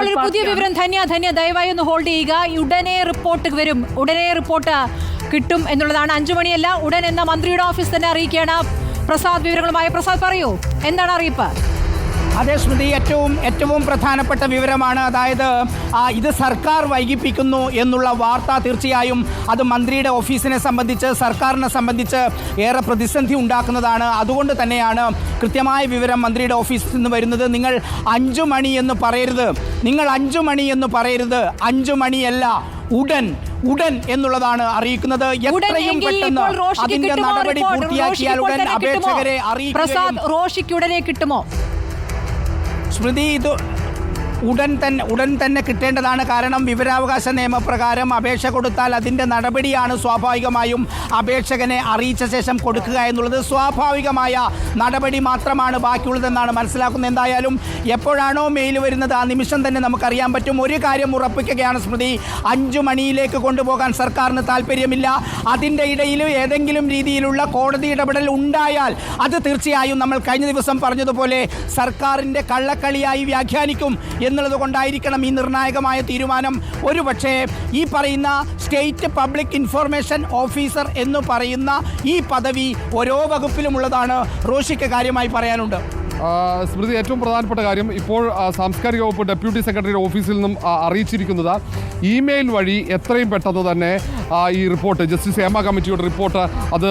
ഇപ്പോൾ ഒരു പുതിയ വിവരം ധന്യ ദയവായി ഒന്ന് ഹോൾഡ് ചെയ്യുക. ഉടനെ റിപ്പോർട്ട് വരും, ഉടനെ റിപ്പോർട്ട് കിട്ടും എന്നുള്ളതാണ്. 5 മണിയല്ല, ഉടൻ എന്ന മന്ത്രിയുടെ ഓഫീസ് തന്നെ അറിയിക്കുകയാണ്. പ്രസാദ് വിവരങ്ങളുമായി. പ്രസാദ് പറയൂ, എന്താണ് അറിയിപ്പ്? അതേ സ്മൃതി, ഏറ്റവും പ്രധാനപ്പെട്ട വിവരമാണ്. അതായത് ഇത് സർക്കാർ വൈകിപ്പിക്കുന്നു എന്നുള്ള വാർത്ത തീർച്ചയായും അത് മന്ത്രിയുടെ ഓഫീസിനെ സംബന്ധിച്ച്, സർക്കാരിനെ സംബന്ധിച്ച് ഏറെ പ്രതിസന്ധി ഉണ്ടാക്കുന്നതാണ്. അതുകൊണ്ട് തന്നെയാണ് കൃത്യമായ വിവരം മന്ത്രിയുടെ ഓഫീസിൽ നിന്ന് വരുന്നത്. നിങ്ങൾ 5 മണി എന്ന് പറയരുത്, 5 മണിയല്ല, ഉടൻ എന്നുള്ളതാണ് അറിയിക്കുന്നത്. എത്രയും പെട്ടെന്ന് അതിന്റെ നടപടി പൂർത്തിയാക്കിയാൽ ഉടൻ അപേക്ഷകരെ അറിയിക്കും. റോഷിക്ക് ഉടനെ കിട്ടുമോ സ്മൃതി? ഇത് ഉടൻ തന്നെ കിട്ടേണ്ടതാണ്. കാരണം വിവരാവകാശ നിയമപ്രകാരം അപേക്ഷ കൊടുത്താൽ അതിൻ്റെ നടപടിയാണ് സ്വാഭാവികമായും അപേക്ഷകനെ അറിയിച്ച ശേഷം കൊടുക്കുക എന്നുള്ളത്. സ്വാഭാവികമായ നടപടി മാത്രമാണ് ബാക്കിയുള്ളതെന്നാണ് മനസ്സിലാക്കുന്നത്. എന്തായാലും എപ്പോഴാണോ മെയിൽ വരുന്നത് ആ നിമിഷം തന്നെ നമുക്കറിയാൻ പറ്റും. ഒരു കാര്യം ഉറപ്പിക്കുകയാണ് സ്മൃതി, 5 മണിയിലേക്ക് കൊണ്ടുപോകാൻ സർക്കാരിന് താല്പര്യമില്ല. അതിൻ്റെ ഇടയിൽ ഏതെങ്കിലും രീതിയിലുള്ള കോടതി ഇടപെടൽ ഉണ്ടായാൽ അത് തീർച്ചയായും നമ്മൾ കഴിഞ്ഞ ദിവസം പറഞ്ഞതുപോലെ സർക്കാരിൻ്റെ കള്ളക്കളിയായി വ്യാഖ്യാനിക്കും എന്നുള്ളത് കൊണ്ടായിരിക്കണം ഈ നിർണായകമായ തീരുമാനം. ഒരുപക്ഷേ ഈ പറയുന്ന സ്റ്റേറ്റ് പബ്ലിക് ഇൻഫർമേഷൻ ഓഫീസർ എന്ന് പറയുന്ന ഈ പദവി ഓരോ വകുപ്പിലുമുള്ളതാണ്. റോഷിക്ക് കാര്യമായി പറയാനുണ്ട്. സ്മൃതി, ഏറ്റവും പ്രധാനപ്പെട്ട കാര്യം ഇപ്പോൾ സാംസ്കാരിക വകുപ്പ് ഡെപ്യൂട്ടി സെക്രട്ടറിയുടെ ഓഫീസിൽ നിന്നും അറിയിച്ചിരിക്കുന്നത് ഇമെയിൽ വഴി എത്രയും പെട്ടെന്ന് തന്നെ ഈ റിപ്പോർട്ട്, ജസ്റ്റിസ് ഹേമ കമ്മിറ്റിയുടെ റിപ്പോർട്ട്, അത്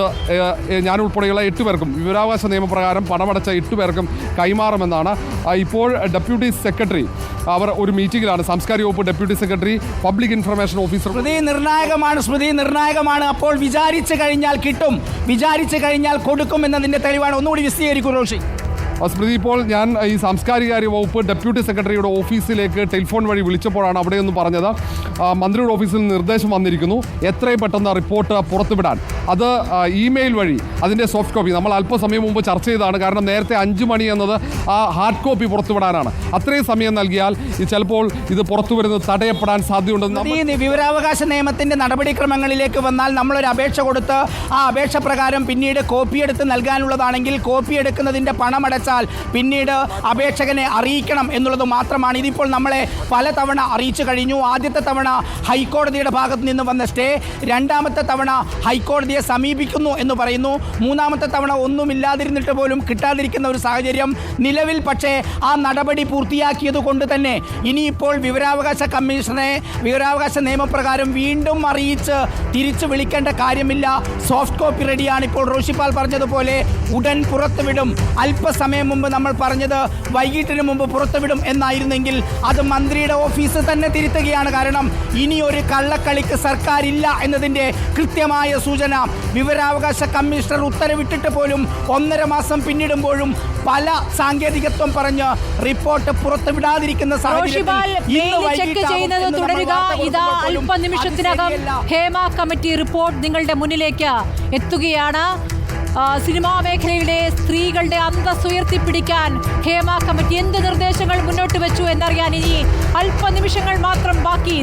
ഞാനുൾപ്പെടെയുള്ള 8 പേർക്കും വിവരാവകാശ നിയമപ്രകാരം പണമടച്ച 8 പേർക്കും കൈമാറുമെന്നാണ്. ഇപ്പോൾ ഡെപ്യൂട്ടി സെക്രട്ടറി അവർ ഒരു മീറ്റിംഗിലാണ്. സാംസ്കാരിക വകുപ്പ് deputy secretary, public information officer. സ്മൃതി നിർണായകമാണ്. അപ്പോൾ വിചാരിച്ചു കഴിഞ്ഞാൽ കിട്ടും, വിചാരിച്ചു കഴിഞ്ഞാൽ കൊടുക്കും എന്നതിൻ്റെ തെളിവാണ്. ഒന്നുകൂടി വിശദീകരിക്കും റോഷി. സ്മൃതി, ഇപ്പോൾ ഞാൻ ഈ സാംസ്കാരിക വകുപ്പ് ഡെപ്യൂട്ടി സെക്രട്ടറിയുടെ ഓഫീസിലേക്ക് ടെലിഫോൺ വഴി വിളിച്ചപ്പോഴാണ് അവിടെയൊന്നും പറഞ്ഞത് മന്ത്രിയുടെ ഓഫീസിൽ നിന്ന് നിർദ്ദേശം വന്നിരിക്കുന്നു എത്രയും പെട്ടെന്ന് റിപ്പോർട്ട് പുറത്തുവിടാൻ. അത് ഇമെയിൽ വഴി അതിൻ്റെ സോഫ്റ്റ് കോപ്പി നമ്മൾ അല്പസമയം മുമ്പ് ചർച്ച ചെയ്തതാണ്. കാരണം നേരത്തെ 5 മണി എന്നത് ആ ഹാർഡ് കോപ്പി പുറത്തുവിടാനാണ്. അത്രയും സമയം നൽകിയാൽ ചിലപ്പോൾ ഇത് പുറത്തു വരുന്നത് തടയപ്പെടാൻ സാധ്യതയുണ്ടെന്ന്. വിവരാവകാശ നിയമത്തിൻ്റെ നടപടിക്രമങ്ങളിലേക്ക് വന്നാൽ നമ്മളൊരു അപേക്ഷ കൊടുത്ത് ആ അപേക്ഷ പ്രകാരം പിന്നീട് കോപ്പിയെടുത്ത് നൽകാനുള്ളതാണെങ്കിൽ കോപ്പി എടുക്കുന്നതിൻ്റെ പണമടച്ചാൽ പിന്നീട് അപേക്ഷകനെ അറിയിക്കണം എന്നുള്ളത് മാത്രമാണ്. ഇതിപ്പോൾ നമ്മളെ പലതവണ അറിയിച്ചു കഴിഞ്ഞു. ആദ്യത്തെ തവണ ഹൈക്കോടതിയുടെ ഭാഗത്ത് നിന്ന് വന്ന സ്റ്റേ, 2ാമത്തെ തവണ ഹൈക്കോടതിയെ സമീപിക്കുന്നു എന്ന് പറയുന്നു, 3ാമത്തെ തവണ ഒന്നുമില്ലാതിരുന്നിട്ട് പോലും കിട്ടാതിരിക്കുന്ന ഒരു സാഹചര്യം നിലവിൽ. പക്ഷേ ആ നടപടി പൂർത്തിയാക്കിയത് കൊണ്ട് തന്നെ ഇനിയിപ്പോൾ വിവരാവകാശ കമ്മീഷനെ വിവരാവകാശ നിയമപ്രകാരം വീണ്ടും അറിയിച്ച് തിരിച്ചു വിളിക്കേണ്ട കാര്യമില്ല. സോഫ്റ്റ് കോപ്പി റെഡിയാണ്. ഇപ്പോൾ റോഷിപ്പാൽ പറഞ്ഞതുപോലെ ഉടൻ പുറത്തുവിടും. അല്പസമയം മുമ്പ് നമ്മൾ പറഞ്ഞത് വൈകിട്ടിന് മുമ്പ് പുറത്തുവിടും എന്നായിരുന്നെങ്കിൽ അത് മന്ത്രിയുടെ ഓഫീസ് തന്നെ തിരുത്തുകയാണ്. കാരണം ഇനി ഒരു കള്ളക്കളിക്ക് സർക്കാരില്ല എന്നതിൻ്റെ കൃത്യമായ സൂചന. വിവരാവകാശ കമ്മീഷണർ ഉത്തരവിട്ടിട്ട് പോലും 1.5 മാസം പിന്നിടുമ്പോഴും പല സാങ്കേതികത്വം പറഞ്ഞ് റിപ്പോർട്ട് പുറത്തുവിടാതിരിക്കുന്ന അല്പനിമിഷത്തിനകം ഹേമ കമ്മിറ്റി റിപ്പോർട്ട് നിങ്ങളുടെ മുന്നിലേക്ക് എത്തുകയാണ്. സിനിമാ മേഖലയുടെ സ്ത്രീകളുടെ അന്തസ്സ് ഉയർത്തിപ്പിടിക്കാൻ ഹേമ കമ്മിറ്റി എന്ത് നിർദ്ദേശങ്ങൾ മുന്നോട്ട് വെച്ചു എന്നറിയാൻ ഇനി അല്പനിമിഷങ്ങൾ മാത്രം ബാക്കി.